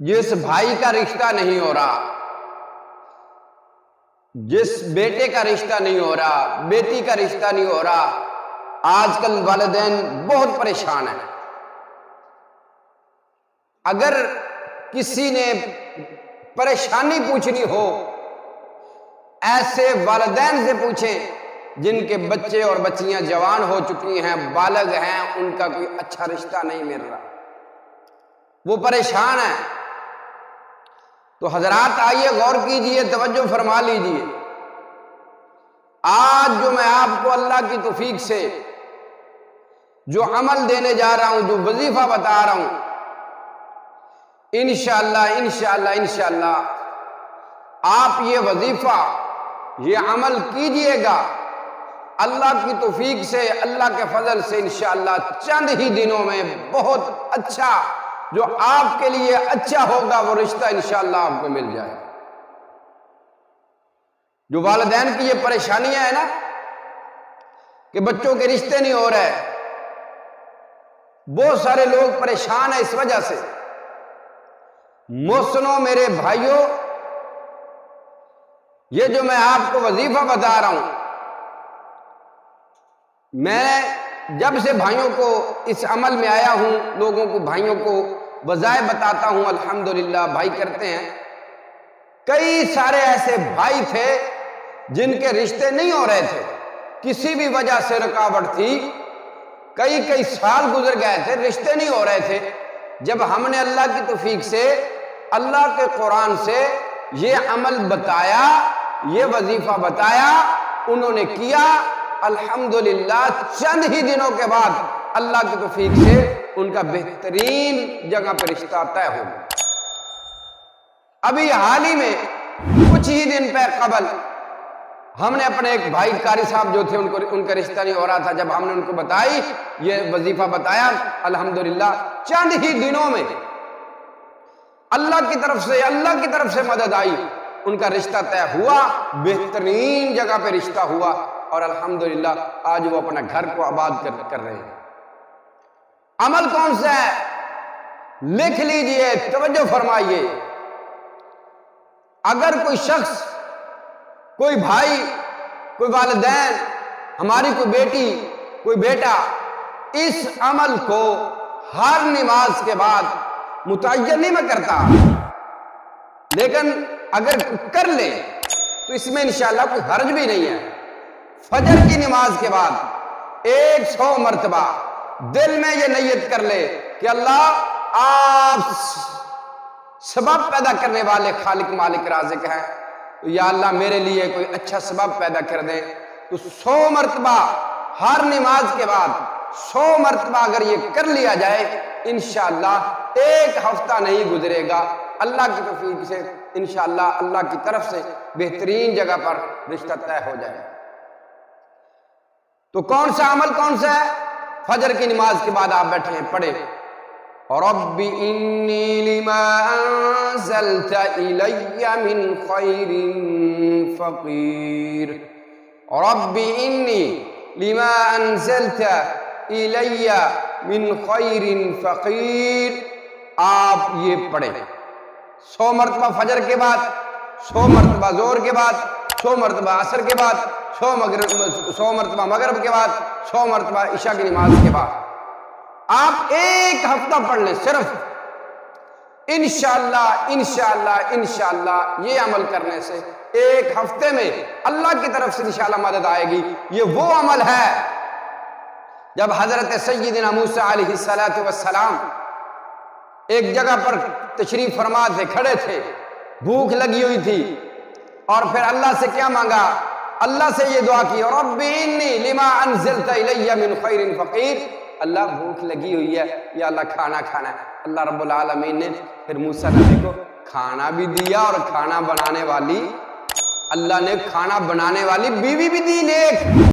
جس بھائی کا رشتہ نہیں ہو رہا، جس بیٹے کا رشتہ نہیں ہو رہا، بیٹی کا رشتہ نہیں ہو رہا، آج کل والدین بہت پریشان ہیں۔ اگر کسی نے پریشانی پوچھنی ہو، ایسے والدین سے پوچھیں جن کے بچے اور بچیاں جوان ہو چکی ہیں، بالغ ہیں، ان کا کوئی اچھا رشتہ نہیں مل رہا، وہ پریشان ہیں۔ تو حضرات آئیے غور کیجئے، توجہ فرما لیجئے۔ آج جو میں آپ کو اللہ کی توفیق سے جو عمل دینے جا رہا ہوں، جو وظیفہ بتا رہا ہوں، انشاءاللہ آپ یہ وظیفہ، یہ عمل کیجئے گا، اللہ کی توفیق سے، اللہ کے فضل سے انشاءاللہ چند ہی دنوں میں بہت اچھا، جو آپ کے لیے اچھا ہوگا، وہ رشتہ انشاءاللہ آپ کو مل جائے گا۔ جو والدین کی یہ پریشانیاں ہیں نا کہ بچوں کے رشتے نہیں ہو رہے، بہت سارے لوگ پریشان ہیں اس وجہ سے۔ محسنوں، میرے بھائیوں، یہ جو میں آپ کو وظیفہ بتا رہا ہوں، میں جب سے بھائیوں کو اس عمل میں آیا ہوں، لوگوں کو، بھائیوں کو وظائف بتاتا ہوں، الحمدللہ بھائی کرتے ہیں۔ کئی سارے ایسے بھائی تھے جن کے رشتے نہیں ہو رہے تھے، کسی بھی وجہ سے رکاوٹ تھی، کئی سال گزر گئے تھے، رشتے نہیں ہو رہے تھے۔ جب ہم نے اللہ کی توفیق سے، اللہ کے قرآن سے یہ عمل بتایا، یہ وظیفہ بتایا، انہوں نے کیا، الحمدللہ چند ہی دنوں کے بعد اللہ کی توفیق سے ان کا بہترین جگہ پہ رشتہ طے ہو گیا۔ ابھی حال ہی میں کچھ ہی دن پہ قبل ہم نے اپنے ایک بھائی قاری صاحب جو تھے، ان کا رشتہ نہیں ہو رہا تھا، جب ہم نے ان کو بتائی، یہ وظیفہ بتایا، الحمدللہ چند ہی دنوں میں اللہ کی طرف سے مدد آئی، ان کا رشتہ طے ہوا، بہترین جگہ پہ رشتہ ہوا، اور الحمدللہ آج وہ اپنا گھر کو آباد کر رہے ہیں۔ عمل کون سا ہے؟ لکھ لیجئے، توجہ فرمائیے۔ اگر کوئی شخص، کوئی بھائی، کوئی والدین، ہماری کوئی بیٹی، کوئی بیٹا اس عمل کو ہر نماز کے بعد متعین نہیں میں کرتا، لیکن اگر کر لے تو اس میں انشاءاللہ کوئی حرج بھی نہیں ہے۔ فجر کی نماز کے بعد 100 مرتبہ دل میں یہ نیت کر لے کہ اللہ، آپ سبب پیدا کرنے والے خالق مالک رازق ہیں، تو یا اللہ میرے لیے کوئی اچھا سبب پیدا کر دے۔ تو 100 مرتبہ ہر نماز کے بعد 100 مرتبہ اگر یہ کر لیا جائے، انشاءاللہ ایک ہفتہ نہیں گزرے گا، اللہ کی توفیق سے انشاءاللہ اللہ کی طرف سے بہترین جگہ پر رشتہ طے ہو جائے گا۔ تو کون سا عمل کون سا ہے؟ فجر کی نماز کے بعد آپ بیٹھے ہیں، پڑھیں، رب انی لما انزلت الی من خیر فقیر، رب انی لما انزلت الی من خیر فقیر۔ آپ یہ پڑھیں 100 مرتبہ فجر کے بعد، 100 مرتبہ ظہر کے بعد، 100 مرتبہ عصر کے بعد، 100 مرتبہ مغرب کے بعد، 100 مرتبہ عشاء کی نماز کے بعد۔ آپ ایک ہفتہ پڑھ لیں صرف، انشاءاللہ یہ عمل کرنے سے ایک ہفتے میں اللہ کی طرف سے انشاءاللہ مدد آئے گی۔ یہ وہ عمل ہے جب حضرت سیدنا موسیٰ علیہ السلام ایک جگہ پر تشریف فرما تھے، کھڑے تھے، بھوک لگی ہوئی تھی، اور پھر اللہ سے کیا مانگا؟ اللہ سے یہ دعا کی، رب انی لما انزلت الی من خیر فقیر، اللہ بھوک لگی ہوئی ہے، یا اللہ کھانا کھانا ہے۔ اللہ رب العالمین نے پھر موسیٰ نبی کو کھانا بھی دیا، اور کھانا بنانے والی، اللہ نے کھانا بنانے والی بیوی بھی دی نیک۔